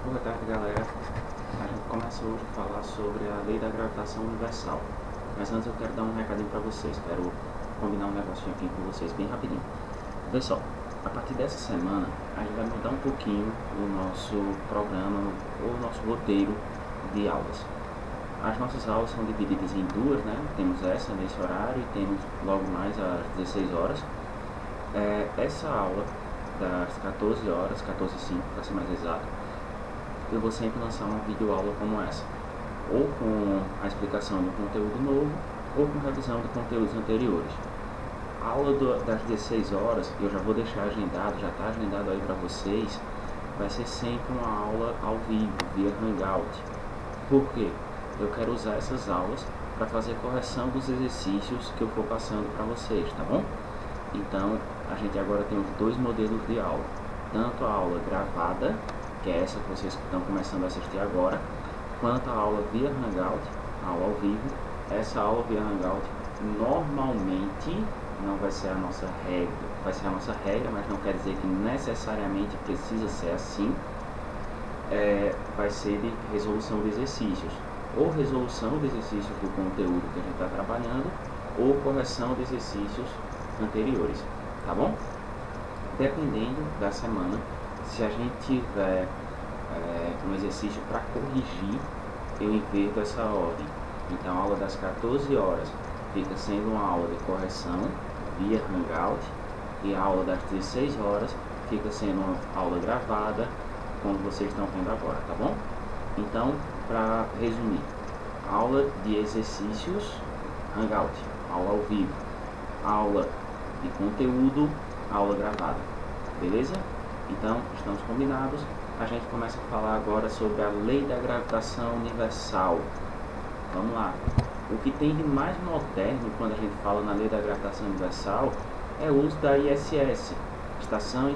Boa tarde, galera. A gente começa hoje a falar sobre a lei da gravitação universal. Mas antes eu quero dar um recadinho para vocês. Quero combinar um negocinho aqui com vocês bem rapidinho. Vê só, a partir dessa semana a gente vai mudar um pouquinho o nosso programa, o nosso roteiro de aulas. As nossas aulas são divididas em duas, né? Temos essa nesse horário e temos logo mais às 16 horas. Essa aula das 14 horas, 14h05 para ser mais exato, eu vou sempre lançar uma videoaula como essa, ou com a explicação do conteúdo novo, ou com revisão de conteúdos anteriores. A aula das 16 horas, eu já vou deixar agendado, já está agendado aí para vocês, vai ser sempre uma aula ao vivo, via Hangout. Por quê? Eu quero usar essas aulas para fazer correção dos exercícios que eu for passando para vocês, tá bom? Então, a gente agora tem os dois modelos de aula, tanto a aula gravada, que é essa que vocês estão começando a assistir agora, quanto a aula via Hangout, a aula ao vivo. Essa aula via Hangout normalmente não vai ser a nossa regra, vai ser a nossa regra, mas não quer dizer que necessariamente precisa ser assim. Vai ser de resolução de exercícios, ou resolução de exercícios do conteúdo que a gente está trabalhando, ou correção de exercícios anteriores, tá bom? Dependendo da semana, se a gente tiver um exercício para corrigir, eu inverto essa ordem. Então a aula das 14 horas fica sendo uma aula de correção via Hangout, e a aula das 16 horas fica sendo uma aula gravada, como vocês estão vendo agora, tá bom? Então, para resumir, aula de exercícios Hangout, aula ao vivo, aula de conteúdo, aula gravada, beleza? Então, estamos combinados. A gente começa a falar agora sobre a lei da gravitação universal. Vamos lá. O que tem de mais moderno quando a gente fala na lei da gravitação universal é o uso da ISS, Estação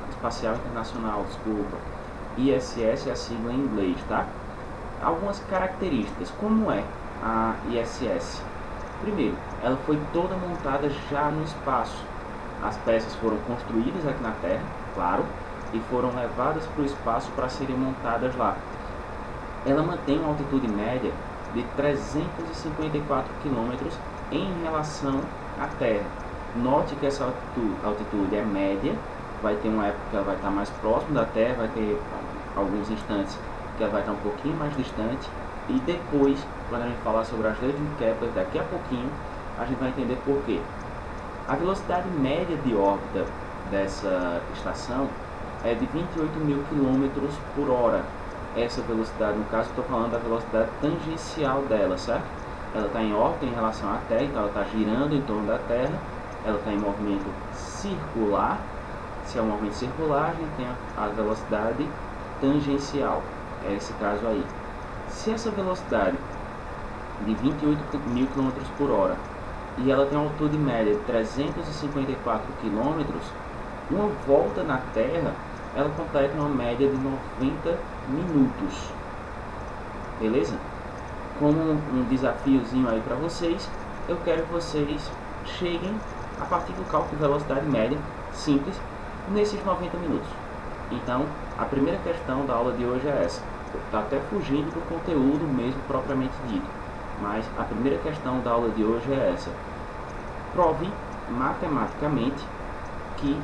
Espacial Internacional, desculpa. ISS é a sigla em inglês, tá? Algumas características. Como é a ISS? Primeiro, ela foi toda montada já no espaço. As peças foram construídas aqui na Terra, claro, e foram levadas para o espaço para serem montadas lá. Ela mantém uma altitude média de 354 km em relação à Terra. Note que essa altitude é média, vai ter uma época que ela vai estar mais próxima da Terra, vai ter alguns instantes que ela vai estar um pouquinho mais distante, e depois, quando a gente falar sobre as leis de Kepler, daqui a pouquinho, a gente vai entender por quê. A velocidade média de órbita dessa estação é de 28.000 km por hora. Essa velocidade, no caso, estou falando da velocidade tangencial dela, certo? Ela está em órbita em relação à Terra, então ela está girando em torno da Terra, ela está em movimento circular. Se é um movimento circular, a gente tem a velocidade tangencial, é esse caso aí. Se essa velocidade de 28.000 km por hora e ela tem uma altitude média de 354 km, uma volta na Terra, ela completa uma média de 90 minutos. Beleza? Como um desafiozinho aí para vocês, eu quero que vocês cheguem a partir do cálculo de velocidade média simples nesses 90 minutos. Então, a primeira questão da aula de hoje é essa. Está até fugindo do conteúdo mesmo propriamente dito, mas a primeira questão da aula de hoje é essa. Prove matematicamente que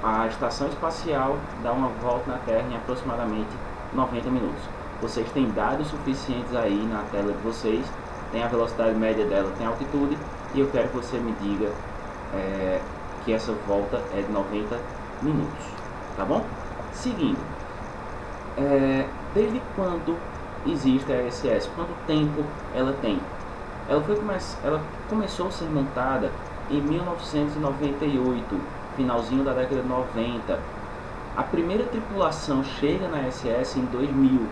a estação espacial dá uma volta na Terra em aproximadamente 90 minutos. Vocês têm dados suficientes aí na tela de vocês, tem a velocidade média dela, tem a altitude, e eu quero que você me diga que essa volta é de 90 minutos, tá bom? Seguindo, desde quando existe a ISS? Quanto tempo ela tem? Ela começou a ser montada em 1998, finalzinho da década de 90. A primeira tripulação chega na ISS em 2000.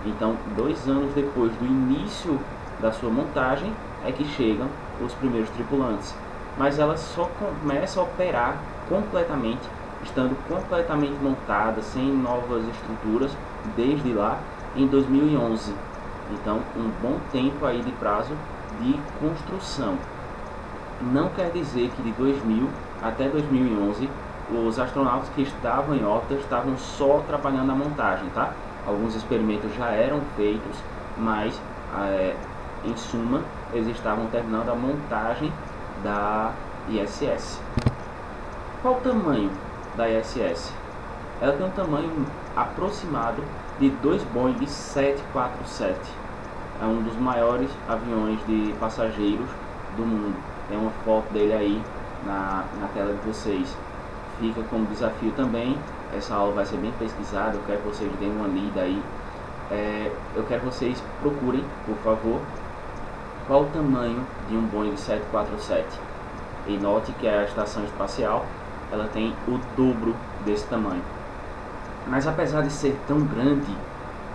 Então, 2 anos depois do início da sua montagem, é que chegam os primeiros tripulantes. Mas ela só começa a operar completamente, estando completamente montada, sem novas estruturas, desde lá, em 2011. Então, um bom tempo aí de prazo de construção. Não quer dizer que de 2000 até 2011 os astronautas que estavam em órbita estavam só trabalhando na montagem, tá? Alguns experimentos já eram feitos, mas em suma eles estavam terminando a montagem da ISS. Qual o tamanho da ISS? Ela tem um tamanho aproximado de 2 Boeing 747. É um dos maiores aviões de passageiros do mundo. Tem uma foto dele aí na tela de vocês. Fica como desafio também. Essa aula vai ser bem pesquisada, eu quero que vocês deem uma lida aí. Eu quero que vocês procurem, por favor, qual o tamanho de um Boeing 747. E note que a estação espacial ela tem o dobro desse tamanho. Mas apesar de ser tão grande,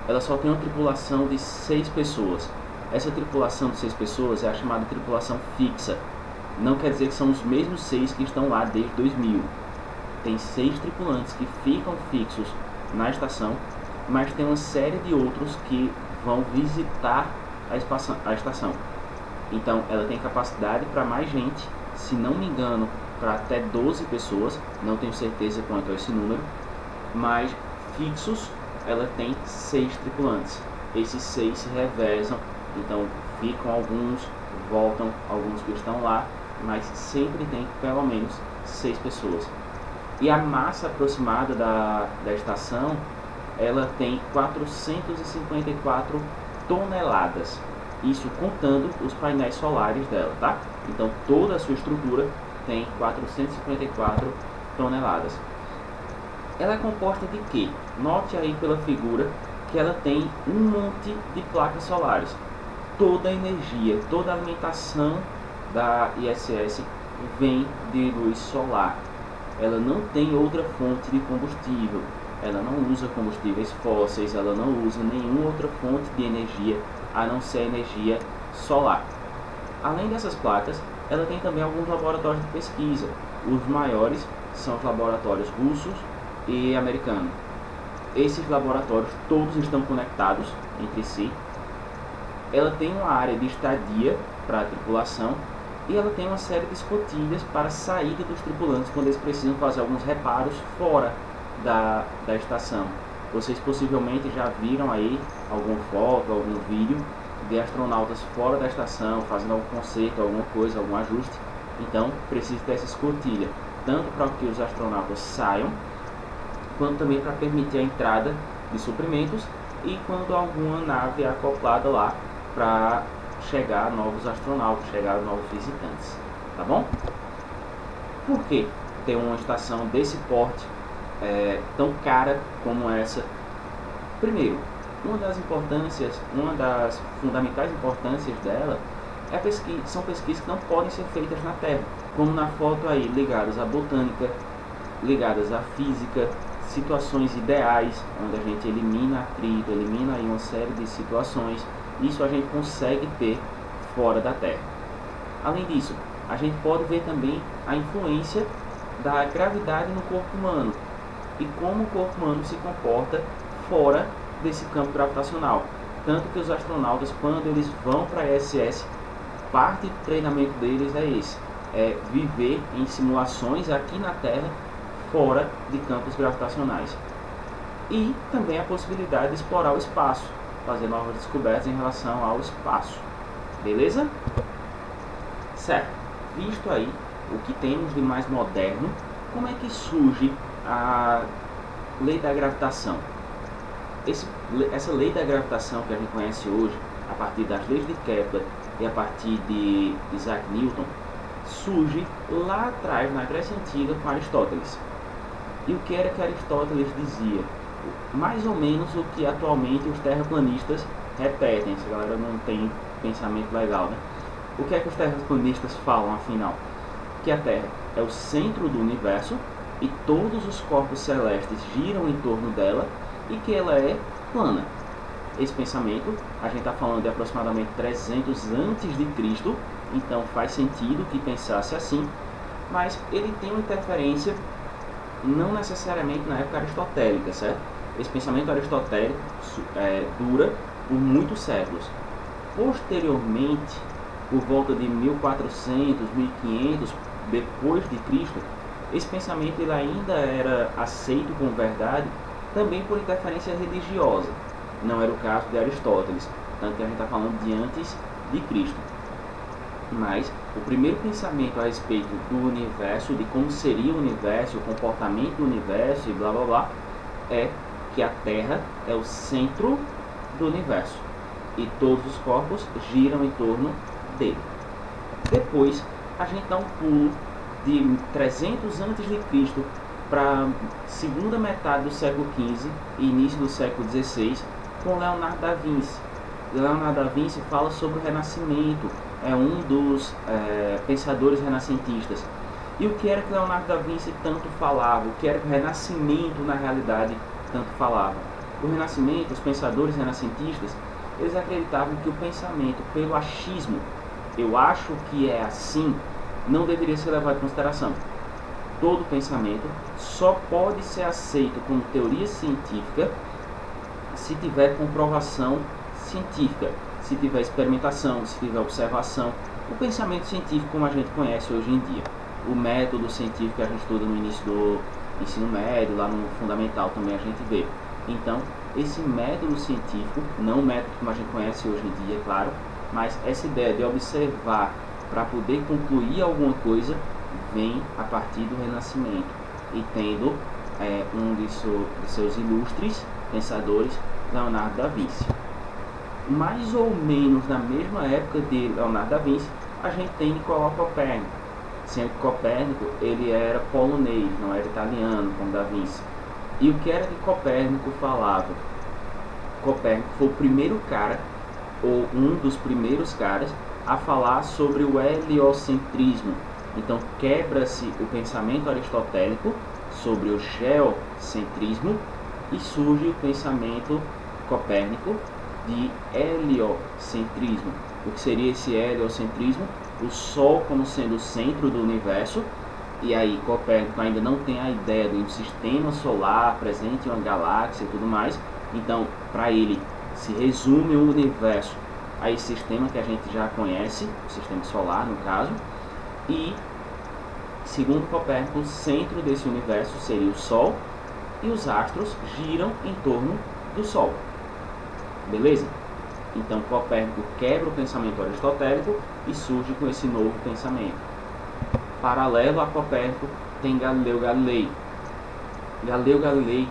ela só tem uma tripulação de 6 pessoas. Essa tripulação de 6 pessoas é a chamada tripulação fixa. Não quer dizer que são os mesmos 6 que estão lá desde 2000. Tem 6 tripulantes que ficam fixos na estação, mas tem uma série de outros que vão visitar a estação. Então ela tem capacidade para mais gente, se não me engano, para até 12 pessoas, não tenho certeza quanto é esse número, mas fixos ela tem 6 tripulantes. Esses 6 se revezam, então ficam alguns, voltam alguns que estão lá, mas sempre tem pelo menos 6 pessoas. E a massa aproximada da estação, ela tem 454 toneladas. Isso contando os painéis solares dela, tá? Então toda a sua estrutura tem 454 toneladas. Ela é composta de quê? Note aí pela figura que ela tem um monte de placas solares. Toda a energia, toda a alimentação da ISS vem de luz solar. Ela não tem outra fonte de combustível. Ela não usa combustíveis fósseis, ela não usa nenhuma outra fonte de energia a não ser a energia solar. Além dessas placas, ela tem também alguns laboratórios de pesquisa. Os maiores são os laboratórios russos e americanos. Esses laboratórios todos estão conectados entre si. Ela tem uma área de estadia para a tripulação e ela tem uma série de escotilhas para a saída dos tripulantes quando eles precisam fazer alguns reparos fora da estação. Vocês possivelmente já viram aí alguma foto, algum vídeo de astronautas fora da estação fazendo algum conserto, alguma coisa, algum ajuste. Então precisa ter essa escotilha, tanto para que os astronautas saiam, quanto também para permitir a entrada de suprimentos e quando alguma nave é acoplada lá para chegar novos astronautas, chegar novos visitantes, tá bom? Por que ter uma estação desse porte tão cara como essa? Primeiro, uma das fundamentais importâncias dela são pesquisas que não podem ser feitas na Terra, como na foto aí, ligadas à botânica, ligadas à física, situações ideais, onde a gente elimina atrito, elimina aí uma série de situações. Isso a gente consegue ter fora da Terra. Além disso, a gente pode ver também a influência da gravidade no corpo humano e como o corpo humano se comporta fora desse campo gravitacional. Tanto que os astronautas, quando eles vão para a ISS, parte do treinamento deles é esse: viver em simulações aqui na Terra fora de campos gravitacionais. E também a possibilidade de explorar o espaço, fazer novas descobertas em relação ao espaço. Beleza? Certo. Visto aí o que temos de mais moderno, como é que surge a lei da gravitação? Essa lei da gravitação que a gente conhece hoje, a partir das leis de Kepler e a partir de Isaac Newton, surge lá atrás, na Grécia Antiga, com Aristóteles. E o que era que Aristóteles dizia? Mais ou menos o que atualmente os terraplanistas repetem. Essa galera não tem pensamento legal, né? O que é que os terraplanistas falam, afinal? Que a Terra é o centro do universo e todos os corpos celestes giram em torno dela e que ela é plana. Esse pensamento, a gente está falando de aproximadamente 300 a.C., então faz sentido que pensasse assim, mas ele tem uma interferência não necessariamente na época aristotélica, certo? Esse pensamento aristotélico dura por muitos séculos. Posteriormente, por volta de 1400, 1500 depois de Cristo, esse pensamento ele ainda era aceito como verdade, também por interferência religiosa. Não era o caso de Aristóteles, tanto que a gente está falando de antes de Cristo. Mas o primeiro pensamento a respeito do universo, de como seria o universo, o comportamento do universo e blá blá blá, é que a Terra é o centro do universo e todos os corpos giram em torno dele. Depois a gente dá um pulo de 300 a.C. para a segunda metade do século XV e início do século XVI com Leonardo da Vinci. Leonardo da Vinci fala sobre o Renascimento, é um dos pensadores renascentistas. E o que era que Leonardo da Vinci tanto falava? O que era que o Renascimento na realidade tanto falava? O Renascimento, os pensadores renascentistas, eles acreditavam que o pensamento pelo achismo, eu acho que é assim, não deveria ser levado em consideração. Todo pensamento só pode ser aceito como teoria científica se tiver comprovação científica, se tiver experimentação, se tiver observação. O pensamento científico como a gente conhece hoje em dia, o método científico que a gente estuda no início do ensino médio, lá no fundamental também a gente vê. Então, esse método científico, não o método como a gente conhece hoje em dia, claro, mas essa ideia de observar para poder concluir alguma coisa vem a partir do Renascimento e tendo um de seus ilustres pensadores, Leonardo da Vinci. Mais ou menos na mesma época de Leonardo da Vinci, a gente tem Nicolau Copérnico, sendo que Copérnico ele era polonês, não era italiano como da Vinci. E o que era que Copérnico falava? Copérnico foi o primeiro cara, ou um dos primeiros caras, a falar sobre o heliocentrismo. Então quebra-se o pensamento aristotélico sobre o geocentrismo e surge o pensamento copérnico de heliocentrismo. O que seria esse heliocentrismo? O Sol como sendo o centro do universo, e aí Copérnico ainda não tem a ideia de um sistema solar presente em uma galáxia e tudo mais. Então, para ele, se resume o universo a esse sistema que a gente já conhece, o sistema solar no caso, e segundo Copérnico, o centro desse universo seria o Sol e os astros giram em torno do Sol. Beleza? Então Copérnico quebra o pensamento aristotélico e surge com esse novo pensamento. Paralelo a Copérnico tem Galileu Galilei. Galileu Galilei,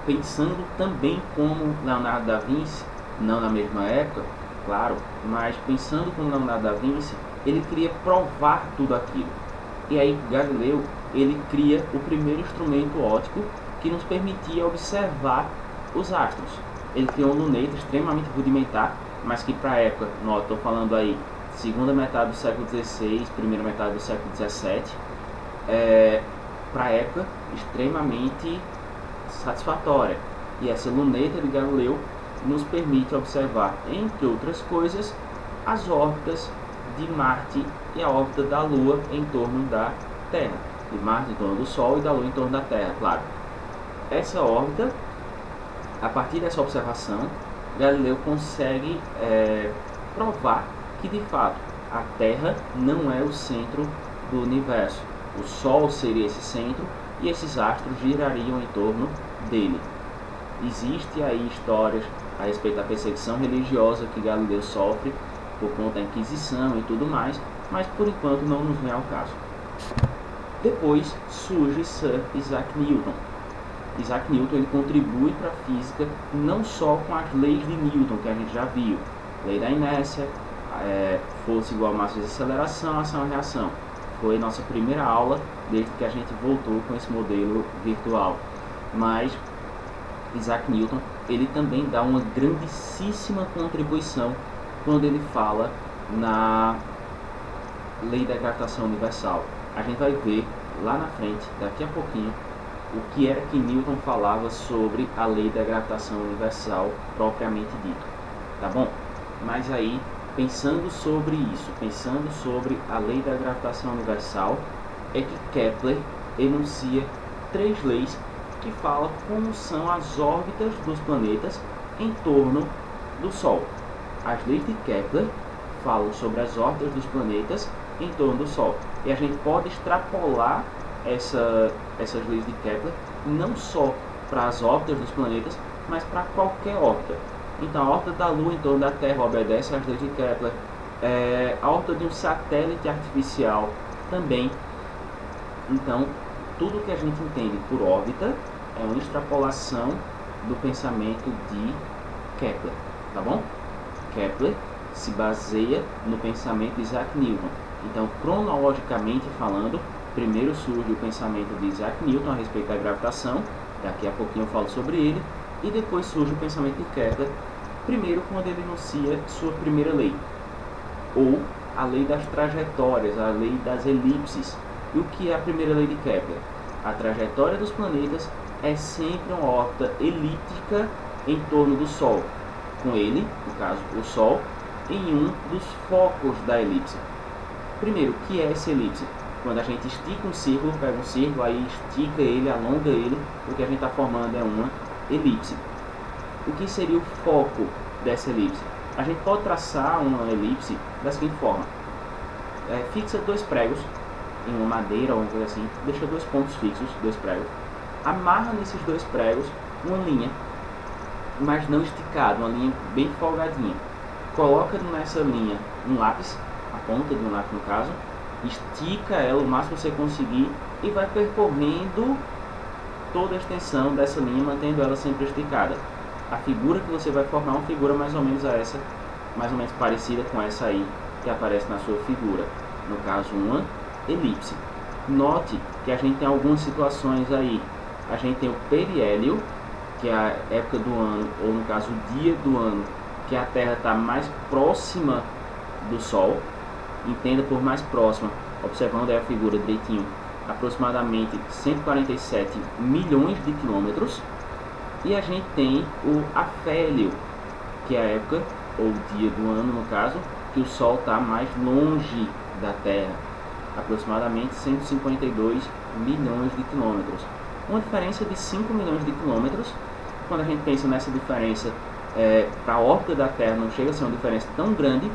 pensando também como Leonardo da Vinci, não na mesma época, claro, mas pensando como Leonardo da Vinci, ele queria provar tudo aquilo. E aí Galileu, ele cria o primeiro instrumento óptico que nos permitia observar os astros. Ele criou um luneta extremamente rudimentar, mas que para a época, estou falando aí, segunda metade do século XVI, primeira metade do século XVII, para a época extremamente satisfatória. E essa luneta de Galileu nos permite observar, entre outras coisas, as órbitas de Marte e a órbita da Lua em torno da Terra. De Marte em torno do Sol e da Lua em torno da Terra, claro. Essa órbita, a partir dessa observação, Galileu consegue provar que, de fato, a Terra não é o centro do universo. O Sol seria esse centro e esses astros girariam em torno dele. Existem aí histórias a respeito da perseguição religiosa que Galileu sofre por conta da Inquisição e tudo mais, mas por enquanto não nos vem ao caso. Depois surge Sir Isaac Newton. Isaac Newton ele contribui para a física não só com as leis de Newton que a gente já viu, lei da inércia, força igual a massa de aceleração, ação e reação. Foi nossa primeira aula desde que a gente voltou com esse modelo virtual. Mas Isaac Newton ele também dá uma grandíssima contribuição quando ele fala na lei da gravitação universal. A gente vai ver lá na frente, daqui a pouquinho, o que era que Newton falava sobre a lei da gravitação universal propriamente dito, tá bom? Mas aí, pensando sobre isso, pensando sobre a lei da gravitação universal, é que Kepler enuncia 3 leis que falam como são as órbitas dos planetas em torno do Sol. As leis de Kepler falam sobre as órbitas dos planetas em torno do Sol. E a gente pode extrapolar essas leis de Kepler não só para as órbitas dos planetas, mas para qualquer órbita. Então, a órbita da Lua em torno da Terra obedece às leis de Kepler. A órbita de um satélite artificial também. Então, tudo que a gente entende por órbita é uma extrapolação do pensamento de Kepler, tá bom? Kepler se baseia no pensamento de Isaac Newton. Então, cronologicamente falando, primeiro surge o pensamento de Isaac Newton a respeito da gravitação, daqui a pouquinho eu falo sobre ele, e depois surge o pensamento de Kepler, primeiro quando ele enuncia sua primeira lei, ou a lei das trajetórias, a lei das elipses. E o que é a primeira lei de Kepler? A trajetória dos planetas é sempre uma órbita elíptica em torno do Sol, com ele, no caso o Sol, em um dos focos da elipse. Primeiro, o que é essa elipse? Quando a gente estica um círculo, pega um círculo, aí estica ele, alonga ele, o que a gente está formando é uma elipse. O que seria o foco dessa elipse? A gente pode traçar uma elipse da seguinte forma. Fixa dois pregos em uma madeira ou alguma coisa assim, deixa dois pontos fixos, dois pregos, amarra nesses dois pregos uma linha, mas não esticada, uma linha bem folgadinha. Coloca nessa linha um lápis, a ponta de um lápis no caso, estica ela o máximo que você conseguir e vai percorrendo toda a extensão dessa linha, mantendo ela sempre esticada. A figura que você vai formar é uma figura mais ou menos mais ou menos parecida com essa aí que aparece na sua figura, no caso uma elipse. Note que a gente tem algumas situações aí. A gente tem o periélio, que é a época do ano, ou no caso o dia do ano, que a Terra está mais próxima do Sol. Entenda por mais próxima, observando aí a figura direitinho, aproximadamente 147 milhões de quilômetros. E a gente tem o afélio, que é a época, ou o dia do ano no caso, que o Sol está mais longe da Terra, aproximadamente 152 milhões de quilômetros. Uma diferença de 5 milhões de quilômetros. Quando a gente pensa nessa diferença, para a órbita da Terra não chega a ser uma diferença tão grande,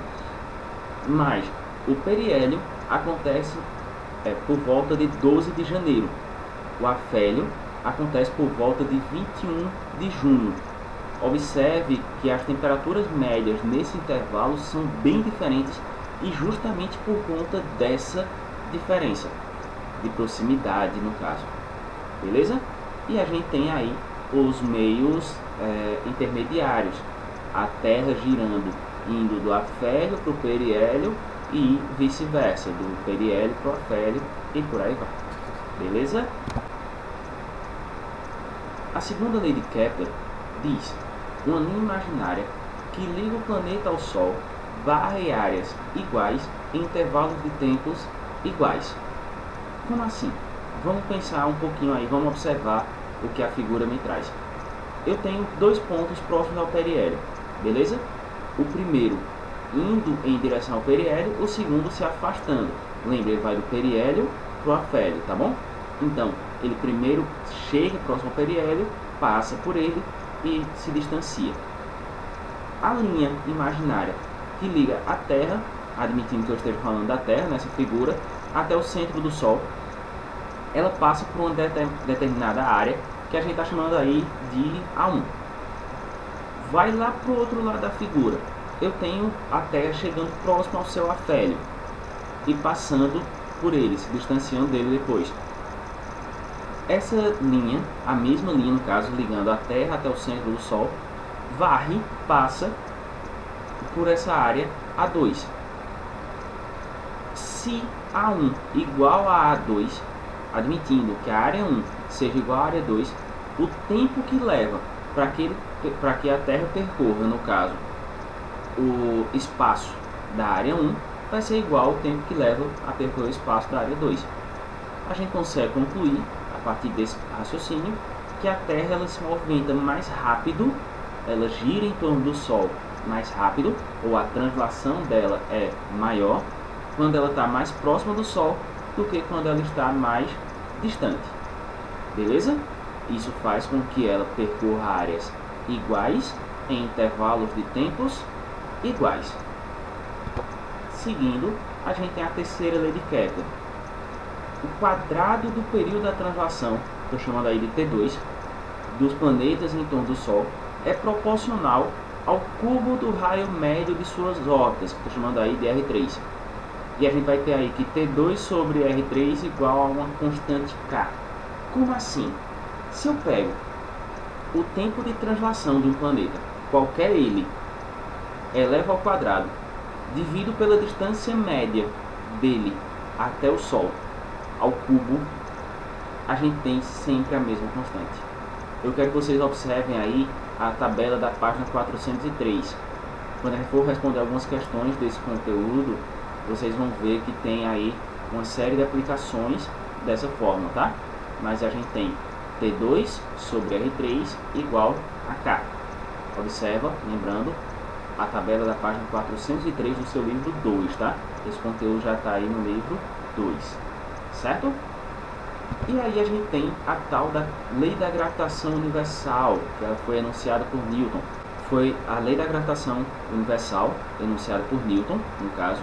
mas o periélio acontece por volta de 12 de janeiro. O afélio acontece por volta de 21 de junho. Observe que as temperaturas médias nesse intervalo são bem diferentes e justamente por conta dessa diferença de proximidade no caso. Beleza? E a gente tem aí os meios intermediários, a Terra girando, indo do afélio para o periélio e vice-versa, do periélio para o afélio e por aí vai. Beleza? A segunda lei de Kepler diz: uma linha imaginária que liga o planeta ao Sol varre áreas iguais em intervalos de tempos iguais. Como assim? Vamos pensar um pouquinho aí, vamos observar o que a figura me traz. Eu tenho dois pontos próximos ao periélio, beleza? O primeiro indo em direção ao periélio, o segundo se afastando. Lembra, ele vai do periélio para o afélio, tá bom? Então, ele primeiro chega próximo ao periélio, passa por ele e se distancia. A linha imaginária que liga a Terra, admitindo que eu esteja falando da Terra nessa figura, até o centro do Sol, ela passa por uma determinada área que a gente está chamando aí de A1. Vai lá para o outro lado da figura. Eu tenho a Terra chegando próximo ao seu afélio e passando por ele, se distanciando dele depois. Essa linha, a mesma linha no caso, ligando a Terra até o centro do Sol, varre, passa por essa área A2. Se A1 igual a A2, admitindo que a área 1 seja igual à área 2, o tempo que leva para que a Terra percorra, no caso, o espaço da área 1, vai ser igual ao tempo que leva a percorrer o espaço da área 2. A gente consegue concluir, a partir desse raciocínio, que a Terra ela se movimenta mais rápido, ela gira em torno do Sol mais rápido, ou a translação dela é maior, quando ela está mais próxima do Sol do que quando ela está mais distante. Beleza? Isso faz com que ela percorra áreas iguais em intervalos de tempos iguais. Seguindo, a gente tem a terceira lei de Kepler. O quadrado do período da translação, estou chamando aí de T2, dos planetas em torno do Sol é proporcional ao cubo do raio médio de suas órbitas, que estou chamando aí de R3. E a gente vai ter aí que T2 sobre R3 igual a uma constante K. Como assim? Se eu pego o tempo de translação de um planeta, qualquer ele, eleva ao quadrado, divido pela distância média dele até o Sol, ao cubo, a gente tem sempre a mesma constante. Eu quero que vocês observem aí a tabela da página 403. Quando a gente for responder algumas questões desse conteúdo, vocês vão ver que tem aí uma série de aplicações dessa forma, tá? Mas a gente tem T2 sobre R3 igual a K. Observa, lembrando, a tabela da página 403 do seu livro 2, tá? Esse conteúdo já está aí no livro 2, certo? E aí a gente tem a tal da lei da gravitação universal, que ela foi enunciada por Newton. Foi a lei da gravitação universal, enunciada por Newton, no caso,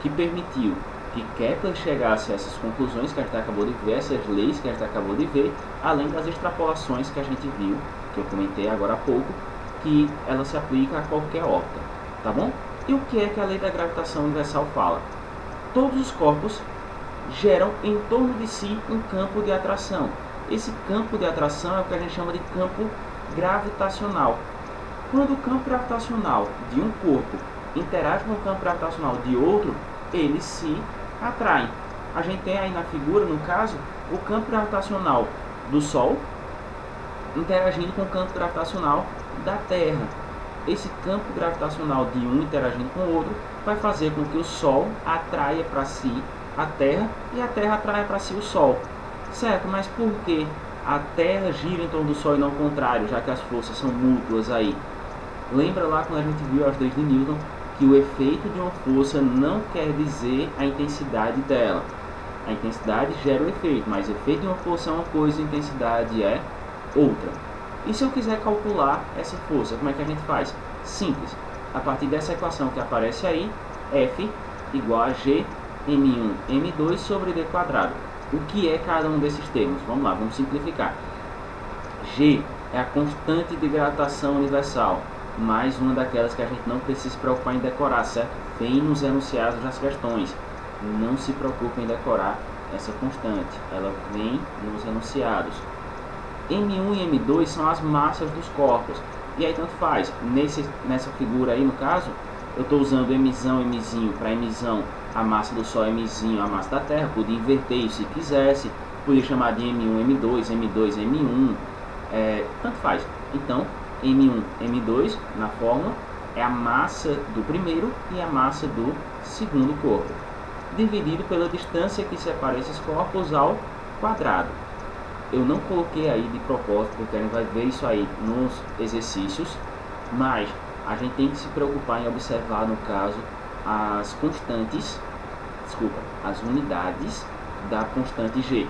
que permitiu que Kepler chegasse a essas conclusões que a gente acabou de ver, essas leis que a gente acabou de ver, além das extrapolações que a gente viu, que eu comentei agora há pouco, que ela se aplica a qualquer órbita, tá bom? E o que é que a lei da gravitação universal fala? Todos os corpos geram em torno de si um campo de atração. Esse campo de atração é o que a gente chama de campo gravitacional. Quando o campo gravitacional de um corpo interage com o campo gravitacional de outro, eles se atraem. A gente tem aí na figura, no caso, o campo gravitacional do Sol interagindo com o campo gravitacional da Terra. Esse campo gravitacional de um interagindo com o outro vai fazer com que o Sol atraia para si a Terra e a Terra atraia para si o Sol. Certo, mas por que a Terra gira em torno do Sol e não o contrário, já que as forças são mútuas aí? Lembra lá quando a gente viu as leis de Newton, que o efeito de uma força não quer dizer a intensidade dela. A intensidade gera o efeito, mas o efeito de uma força é uma coisa e a intensidade é outra. E se eu quiser calcular essa força, como é que a gente faz? Simples. A partir dessa equação que aparece aí, F igual a G M1 M2 sobre D quadrado. O que é cada um desses termos? Vamos lá, vamos simplificar. G é a constante de gravitação universal, mais uma daquelas que a gente não precisa se preocupar em decorar, certo? Vem nos enunciados das questões. Não se preocupe em decorar essa constante, ela vem nos enunciados. M1 e M2 são as massas dos corpos, e aí tanto faz. Nessa figura aí, no caso, eu estou usando Mzão e Mzinho. Para Mzão, a massa do Sol é Mzinho, a massa da Terra. Podia inverter isso se quisesse, podia chamar de M1 M2, M2 M1, tanto faz. Então, M1 M2 na fórmula é a massa do primeiro e a massa do segundo corpo, dividido pela distância que separa esses corpos ao quadrado. Eu não coloquei aí de propósito, porque a gente vai ver isso aí nos exercícios, mas a gente tem que se preocupar em observar, no caso, as unidades da constante G.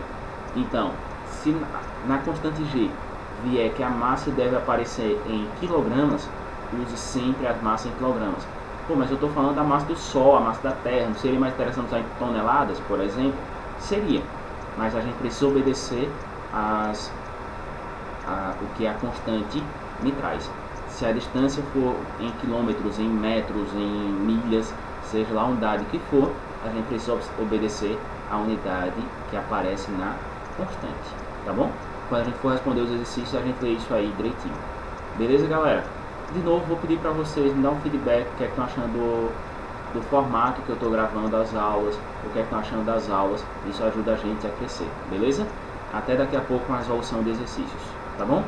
Então, se na constante G vier que a massa deve aparecer em quilogramas, use sempre as massas em quilogramas. Pô, mas eu estou falando da massa do Sol, a massa da Terra, não seria mais interessante usar em toneladas, por exemplo? Seria, mas a gente precisa obedecer o que a constante me traz. Se a distância for em quilômetros, em metros, em milhas, seja lá a unidade que for, a gente precisa obedecer a unidade que aparece na constante, tá bom? Quando a gente for responder os exercícios, a gente vê isso aí direitinho. Beleza, galera? De novo, vou pedir para vocês me dar um feedback, o que é que estão achando do formato que eu estou gravando as aulas, o que é que estão achando das aulas. Isso ajuda a gente a crescer, beleza? Até daqui a pouco com a resolução de exercícios, tá bom?